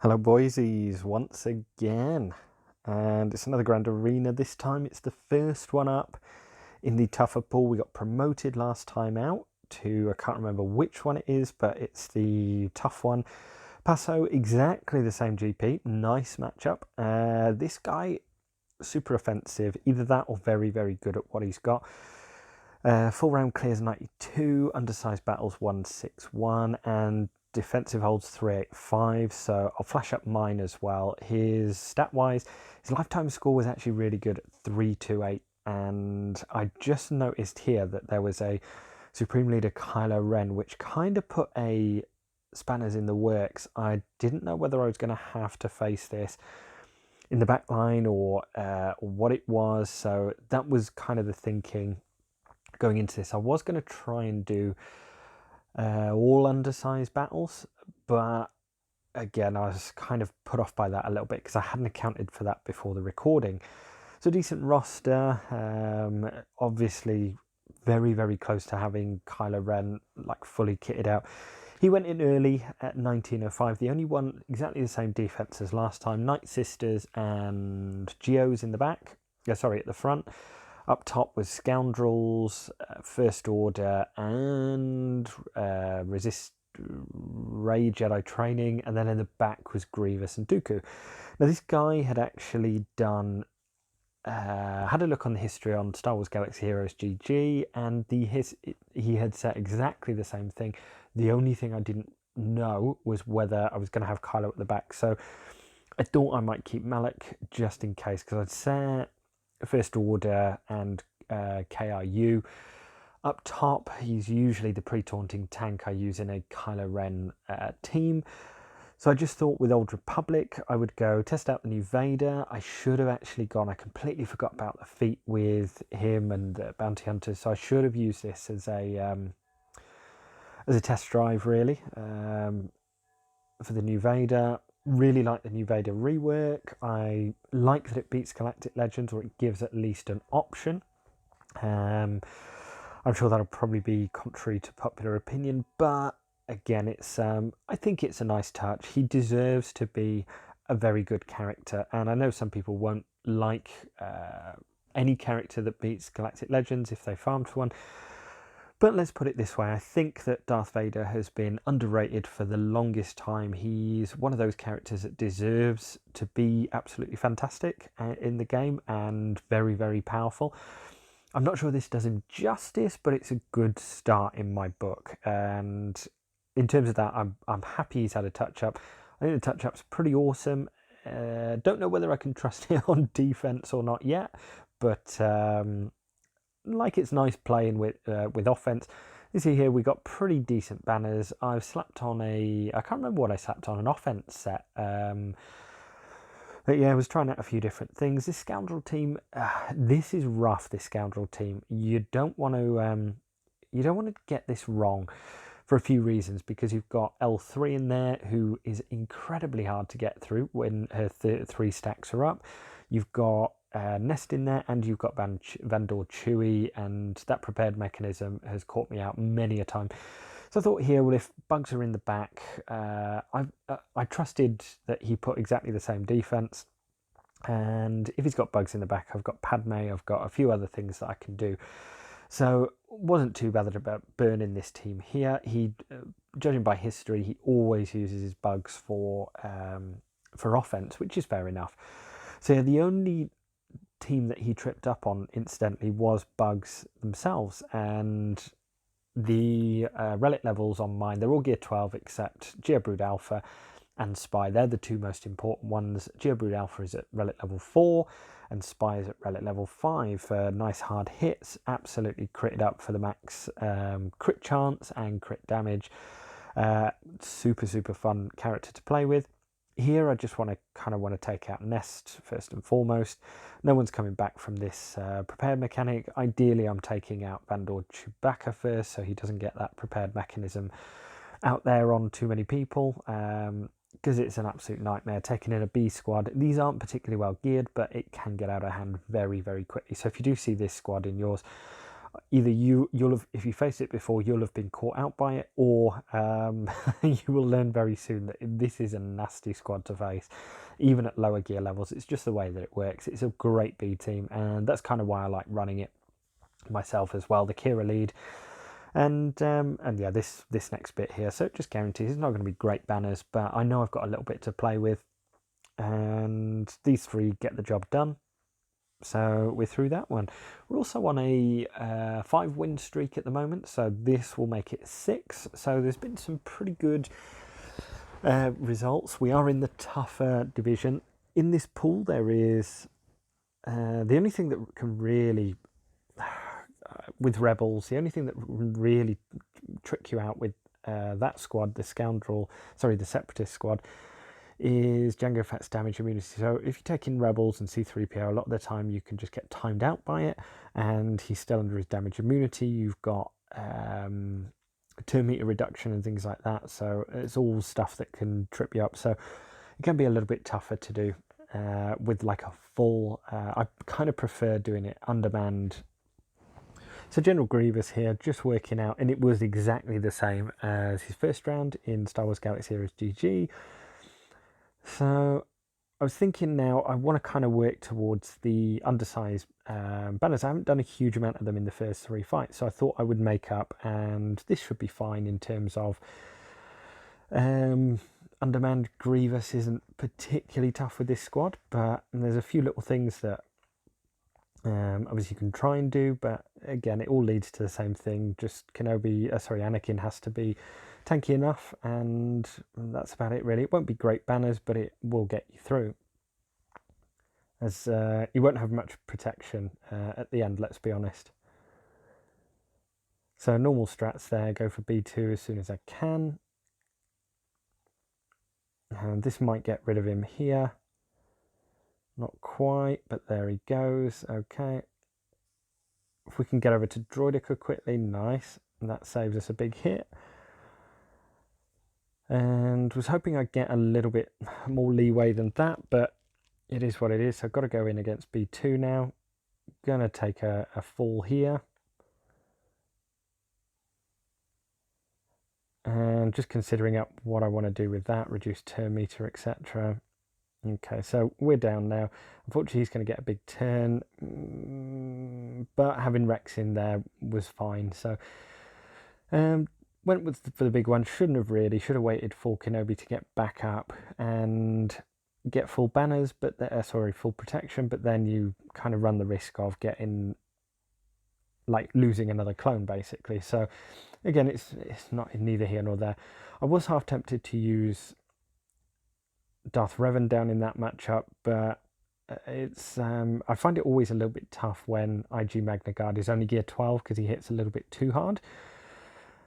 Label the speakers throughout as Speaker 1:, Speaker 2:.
Speaker 1: Hello boysies, once again, and it's another Grand Arena. This time it's the first one up in the tougher pool. We got promoted last time out to, I can't remember which one it is, but it's the tough one. Paso, exactly the same GP, nice matchup. This guy, super offensive, either that or very, very good at what he's got. Full round clears 92, undersized battles 161, and defensive holds 385. So I'll flash up mine as well. His stat wise, his lifetime score was actually really good at 328. And I just noticed here that there was a Supreme Leader Kylo Ren, which kind of put a spanners in the works. I didn't know whether I was going to have to face this in the back line or what it was. So that was kind of the thinking going into this. I was going to try and do all undersized battles, but again, I was kind of put off by that a little bit because I hadn't accounted for that before the recording. So decent roster, obviously very, very close to having Kylo Ren like fully kitted out. He went in early at 1905. The only one exactly the same defense as last time. Night Sisters and Geos in the back. Yeah, sorry, at the front. Up top was Scoundrels, First Order, and Resist Ray Jedi Training, and then in the back was Grievous and Dooku. Now this guy had actually done, had a look on the history on Star Wars Galaxy Heroes GG, and he had said exactly the same thing. The only thing I didn't know was whether I was going to have Kylo at the back, so I thought I might keep Malak just in case, because I'd set First Order and KRU. Up top, he's usually the pre-taunting tank I use in a Kylo Ren team. So I just thought with Old Republic, I would go test out the new Vader. I should have actually gone, I completely forgot about the feat with him and the Bounty Hunters, so I should have used this as a test drive, really, for the new Vader. Really like the new Vader rework. I like that it beats Galactic Legends, or it gives at least an option. I'm sure that'll probably be contrary to popular opinion, but again, it's I think it's a nice touch. He deserves to be a very good character, and I know some people won't like any character that beats Galactic Legends if they farmed for one. But let's put it this way, I think that Darth Vader has been underrated for the longest time. He's one of those characters that deserves to be absolutely fantastic in the game and very, very powerful. I'm not sure this does him justice, but it's a good start in my book. And in terms of that, I'm happy he's had a touch-up. I think the touch-up's pretty awesome. Don't know whether I can trust it on defense or not yet, but like it's nice playing with offense. You see here we got pretty decent banners. I've slapped on I can't remember what I slapped on, an offense set. But yeah, I was trying out a few different things. This Scoundrel team, this is rough. This Scoundrel team, you don't want to get this wrong for a few reasons, because you've got L3 in there, who is incredibly hard to get through when her 3 stacks are up. You've got Nest in there, and you've got Vandor Chewy, and that prepared mechanism has caught me out many a time. So I thought here, well, if bugs are in the back, I trusted that he put exactly the same defense, and if he's got bugs in the back, I've got Padme, I've got a few other things that I can do. So wasn't too bad about burning this team here. He, judging by history, he always uses his bugs for offense, which is fair enough. So yeah, the only team that he tripped up on incidentally was bugs themselves, and the relic levels on mine, they're all gear 12 except Geobrood Alpha and Spy. They're the two most important ones. Geobrood Alpha is at relic level 4 and Spy is at relic level 5 for nice hard hits, absolutely critted up for the max crit chance and crit damage. Super, super fun character to play with. Here I just want to take out Nest first and foremost. No one's coming back from this prepared mechanic. Ideally I'm taking out Vandor Chewbacca first, so he doesn't get that prepared mechanism out there on too many people, because it's an absolute nightmare taking in a B squad. These aren't particularly well geared, but it can get out of hand very, very quickly. So if you do see this squad in yours, either you'll have, if you face it before, you'll have been caught out by it, or you will learn very soon that this is a nasty squad to face, even at lower gear levels. It's just the way that it works. It's a great B team, and that's kind of why I like running it myself as well. The Kira lead, and yeah, this next bit here. So it just guarantees it's not going to be great banners, but I know I've got a little bit to play with, and these three get the job done. So we're through that one. We're also on a 5-win streak at the moment, so this will make it 6. So there's been some pretty good results. We are in the tougher division. In this pool, there is the only thing that can really, with Rebels, the only thing that can really trick you out with that squad, the Separatist squad, is Jango Fett's damage immunity. So if you take in Rebels and C-3PO, a lot of the time you can just get timed out by it, and he's still under his damage immunity. You've got 2-meter reduction and things like that, so it's all stuff that can trip you up. So it can be a little bit tougher to do with like a full, I kind of prefer doing it undermanned. So General Grievous here, just working out, and it was exactly the same as his first round in Star Wars Galaxy Heroes GG. So I was thinking now I want to kind of work towards the undersized banners. I haven't done a huge amount of them in the first 3 fights, so I thought I would make up, and this should be fine in terms of undermanned. Grievous isn't particularly tough with this squad, but there's a few little things that obviously you can try and do, but again it all leads to the same thing. Just Anakin has to be tanky enough, and that's about it really. It won't be great banners, but it will get you through, as you won't have much protection at the end, let's be honest. So normal strats there, go for B2 as soon as I can, and this might get rid of him here. Not quite, but there he goes. Okay, if we can get over to Droideka quickly, nice, and that saves us a big hit. And was hoping I'd get a little bit more leeway than that, but it is what it is. So I've got to go in against B2 now. Gonna take a fall here, and just considering up what I want to do with that, reduce turn meter, etc. Okay, so we're down now. Unfortunately, he's going to get a big turn, but having Rex in there was fine. So went for the big one. Should have waited for Kenobi to get back up and get full banners, but full protection. But then you kind of run the risk of getting, like, losing another clone basically. So again, it's not neither here nor there. I was half tempted to use Darth Revan down in that matchup, but it's I find it always a little bit tough when IG Magna Guard is only gear 12 because he hits a little bit too hard.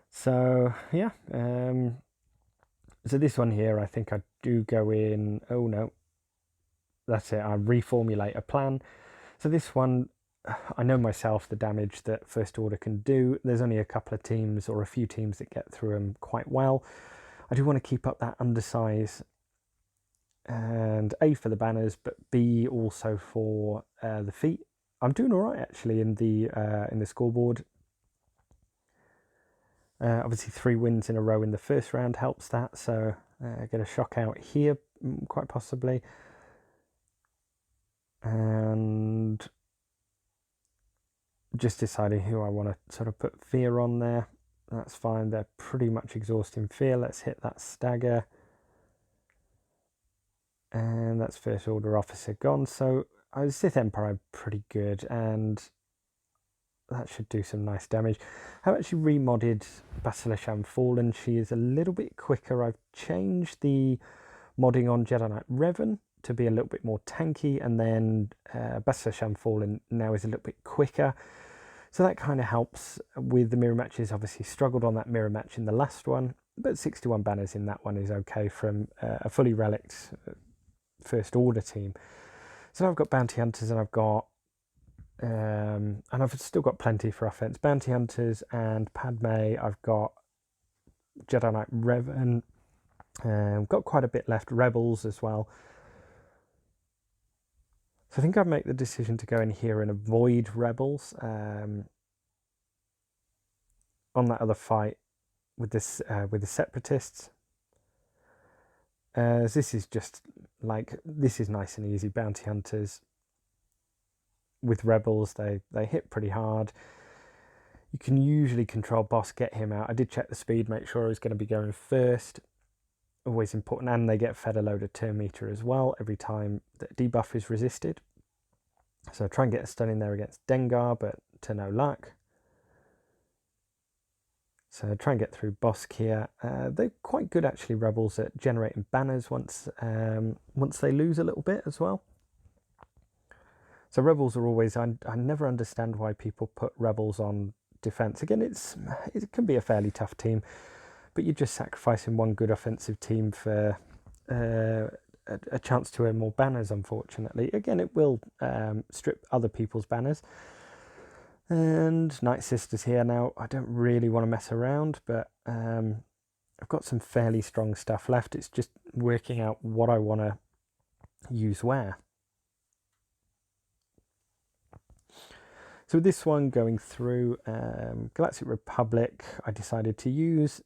Speaker 1: So yeah, so this one here, I think I do go in. Oh no, that's it. I reformulate a plan. So this one, I know myself the damage that First Order can do. There's only a couple of teams or a few teams that get through them quite well. I do want to keep up that undersize, and A for the banners, but B also for the feet. I'm doing all right actually in the scoreboard. Obviously 3 wins in a row in the first round helps that, so get a shock out here quite possibly, and just deciding who I want to sort of put fear on there. That's fine, they're pretty much exhausting fear. Let's hit that stagger, and that's First Order officer gone. So Sith Empire pretty good, and that should do some nice damage. I've actually remodded Basilishan Fallen. She is a little bit quicker. I've changed the modding on Jedi Knight Revan to be a little bit more tanky, and then Basilishan Fallen now is a little bit quicker. So that kind of helps with the mirror matches. Obviously struggled on that mirror match in the last one, but 61 banners in that one is okay from a fully relicked First Order team. So now I've got Bounty Hunters, and I've got and I've still got plenty for offense. Bounty Hunters and Padme. I've got Jedi Knight Revan. Got quite a bit left. Rebels as well. So I think I'd make the decision to go in here and avoid Rebels. on that other fight with this with the separatists. This is just like, this is nice and easy. Bounty hunters with rebels, they hit pretty hard. You can usually control boss, get him out. I did check the speed, make sure I was going to be going first. Always important. And they get fed a load of turn meter as well every time that debuff is resisted. So try and get a stun in there against Dengar, but to no luck. So try and get through boss here. They're quite good actually, rebels, at generating banners once they lose a little bit as well. So rebels are always, I never understand why people put rebels on defense. Again, it can be a fairly tough team, but you're just sacrificing one good offensive team for a chance to earn more banners, unfortunately. Again, it will strip other people's banners. And Night Sisters here now. I don't really want to mess around, but I've got some fairly strong stuff left. It's just working out what I want to use where. So with this one going through Galactic Republic, I decided to use,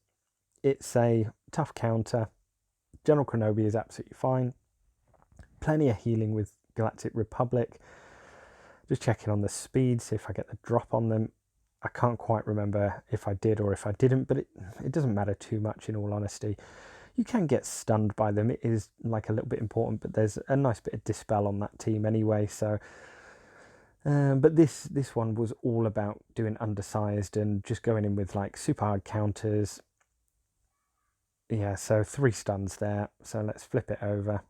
Speaker 1: it's a tough counter. General Kenobi is absolutely fine. Plenty of healing with Galactic Republic. Just checking on the speed, see if I get the drop on them. I can't quite remember if I did or if I didn't, but it doesn't matter too much in all honesty. You can get stunned by them. It is like a little bit important, but there's a nice bit of dispel on that team anyway. So, but this one was all about doing undersized and just going in with like super hard counters. Yeah, so 3 stuns there. So let's flip it over.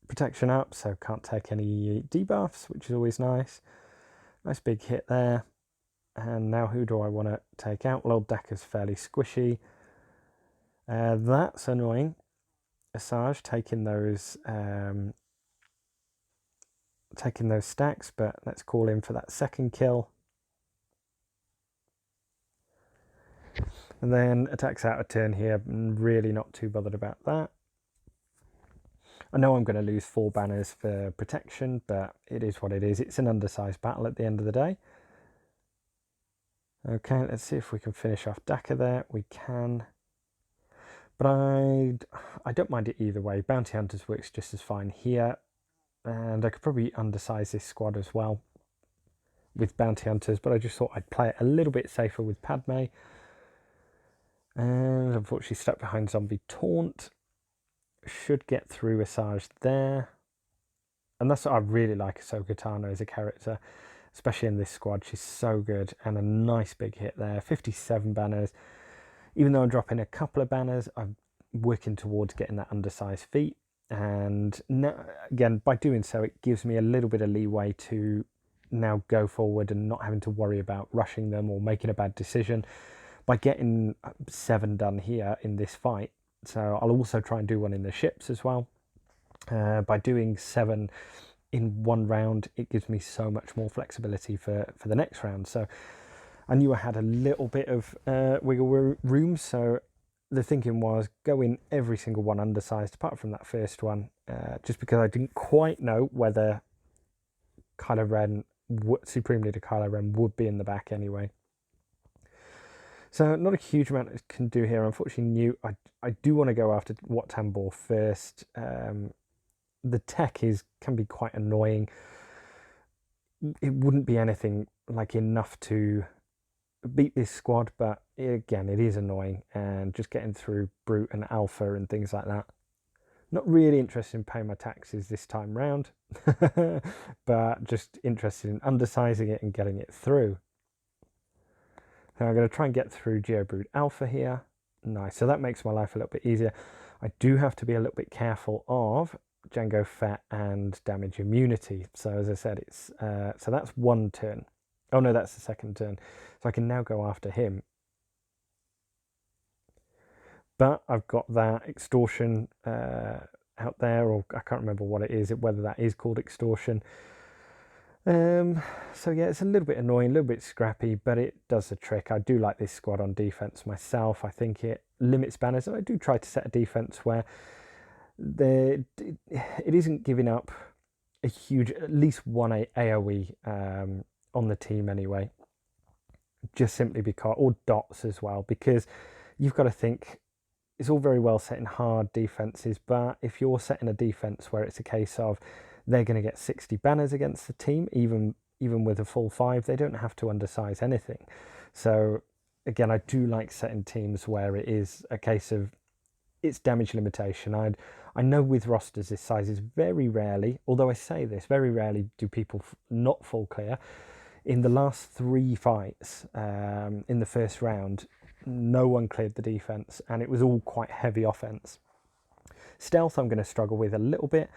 Speaker 1: Protection up, so can't take any debuffs, which is always nice. Nice big hit there. And now who do I want to take out? Well, old Dekka's fairly squishy. That's annoying. Asajj taking those stacks, but let's call in for that second kill. And then attacks out a turn here. Really not too bothered about that. I know I'm going to lose 4 banners for protection, but it is what it is. It's an undersized battle at the end of the day. Okay, let's see if we can finish off Dakka there. We can. But I don't mind it either way. Bounty Hunters works just as fine here. And I could probably undersize this squad as well with Bounty Hunters, but I just thought I'd play it a little bit safer with Padme. And unfortunately stuck behind Zombie Taunt. Should get through Asajj there. And that's what I really like Ahsoka Tano as a character, especially in this squad. She's so good. And a nice big hit there. 57 banners. Even though I'm dropping a couple of banners, I'm working towards getting that undersized feat. And now, again, by doing so, it gives me a little bit of leeway to now go forward and not having to worry about rushing them or making a bad decision. By getting 7 done here in this fight, so I'll also try and do one in the ships as well. By doing 7 in one round, it gives me so much more flexibility for the next round. So I knew I had a little bit of wiggle room, so the thinking was go in every single one undersized, apart from that first one, just because I didn't quite know whether Kylo Ren, Supreme Leader Kylo Ren, would be in the back anyway. So not a huge amount I can do here. Unfortunately, I do want to go after Wat Tambor first. The tech can be quite annoying. It wouldn't be anything like enough to beat this squad, but again, it is annoying. And just getting through Brute and Alpha and things like that. Not really interested in paying my taxes this time round, but just interested in undersizing it and getting it through. So I'm going to try and get through Geobrute Alpha here. Nice, so that makes my life a little bit easier. I do have to be a little bit careful of Jango Fett and damage immunity. So as I said, it's so that's 1 turn. Oh no, that's the 2nd turn. So I can now go after him. But I've got that extortion out there, or I can't remember what it is, whether that is called extortion. So yeah, it's a little bit annoying, a little bit scrappy, but it does the trick. I do like this squad on defense myself. I think it limits banners, and I do try to set a defense where it isn't giving up a huge, at least 1 AoE on the team anyway. just simply because, or dots as well, because you've got to think it's all very well setting hard defenses, but if you're setting a defense where it's a case of they're going to get 60 banners against the team, even with a full 5, they don't have to undersize anything. So again, I do like setting teams where it is a case of it's damage limitation. I know with rosters this size is very rarely, although I say this, very rarely do people not full clear. In the last 3 fights in the first round, no one cleared the defense, and it was all quite heavy offense. Stealth I'm going to struggle with a little bit.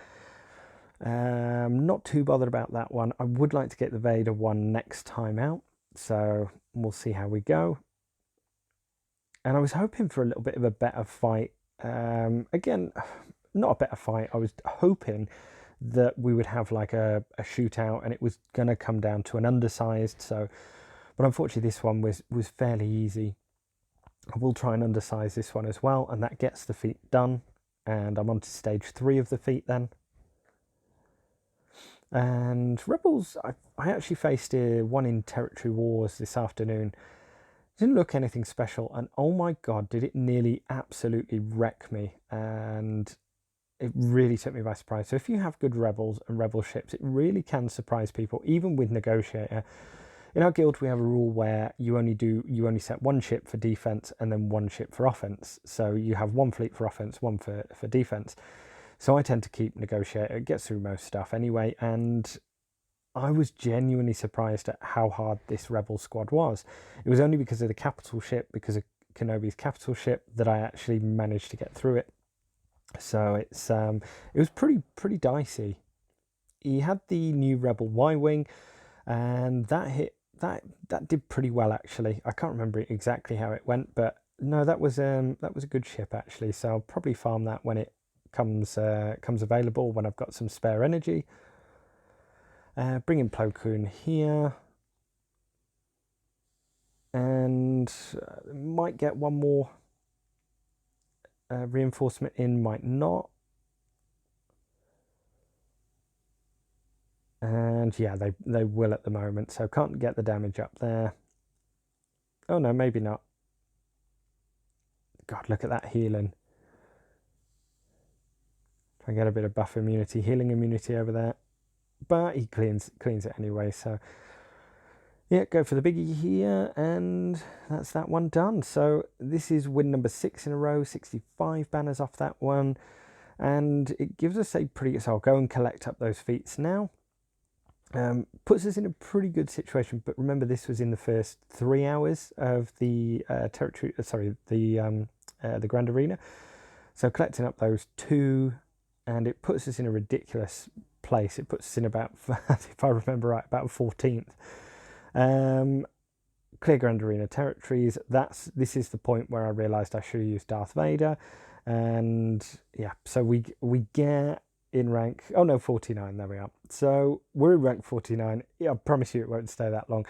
Speaker 1: Not too bothered about that one. I would like to get the Vader one next time out, so we'll see how we go. And I was hoping for a little bit of a better fight. Again, not a better fight. I was hoping that we would have like a shootout, and it was going to come down to an undersized. So, but unfortunately, this one was fairly easy. I will try and undersize this one as well, and that gets the feat done. And I'm on to stage 3 of the feat then. And Rebels, I actually faced one in Territory Wars this afternoon. Didn't look anything special, and oh my god, did it nearly absolutely wreck me, and it really took me by surprise. So if you have good Rebels and Rebel ships, it really can surprise people, even with Negotiator. In our guild, we have a rule where you only set 1 ship for defense and then 1 ship for offense. So you have 1 fleet for offense, 1 for defense. So I tend to keep Negotiator. It gets through most stuff anyway, and I was genuinely surprised at how hard this Rebel squad was. It was only because of the capital ship, because of Kenobi's capital ship, that I actually managed to get through it. So it was pretty dicey. He had the new Rebel Y-wing, and that did pretty well actually. I can't remember exactly how it went, but no, that was a good ship actually. So I'll probably farm that when it comes available, when I've got some spare energy. Bring in Plo Koon here, and might get one more reinforcement in, might not. And yeah, they will at the moment, so can't get the damage up there. Oh no, maybe not. God, look at that healing. Try and get a bit of buff immunity, healing immunity over there. But he cleans it anyway, so yeah, go for the biggie here, and that's that one done. So this is win number 6 in a row, 65 banners off that one, and it gives us a pretty, so I'll go and collect up those feats now. Puts us in a pretty good situation, but remember this was in the first 3 hours of the the Grand Arena. So collecting up those 2, and it puts us in a ridiculous place. It puts us in about, if I remember right, about 14th. Clear Grand Arena territories. This is the point where I realised I should have used Darth Vader, and yeah, so we get in rank, oh no, 49, there we are. So we're in rank 49. Yeah, I promise you it won't stay that long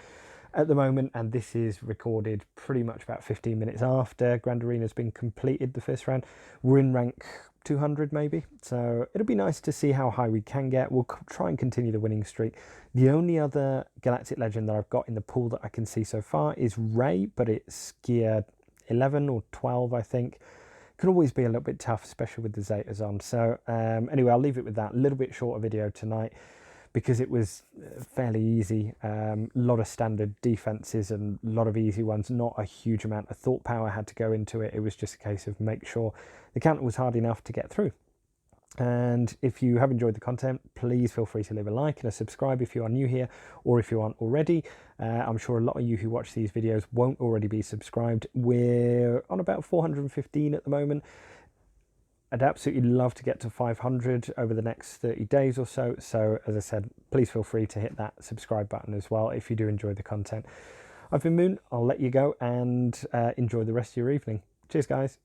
Speaker 1: at the moment, and this is recorded pretty much about 15 minutes after Grand Arena's been completed, the first round. We're in rank 200 maybe, so it'll be nice to see how high we can get. We'll try and continue the winning streak. The only other Galactic Legend that I've got in the pool that I can see so far is Rey, but it's gear 11 or 12, I think. Can always be a little bit tough, especially with the Zetas on. So anyway, I'll leave it with that. A little bit shorter video tonight because it was fairly easy. A lot of standard defenses and a lot of easy ones. Not a huge amount of thought power had to go into it. It was just a case of make sure the counter was hard enough to get through. And if you have enjoyed the content, please feel free to leave a like and a subscribe if you are new here, or if you aren't already. I'm sure a lot of you who watch these videos won't already be subscribed. We're on about 415 at the moment. I'd absolutely love to get to 500 over the next 30 days or so. So as I said, please feel free to hit that subscribe button as well if you do enjoy the content. I've been Moon. I'll let you go and enjoy the rest of your evening. Cheers, guys.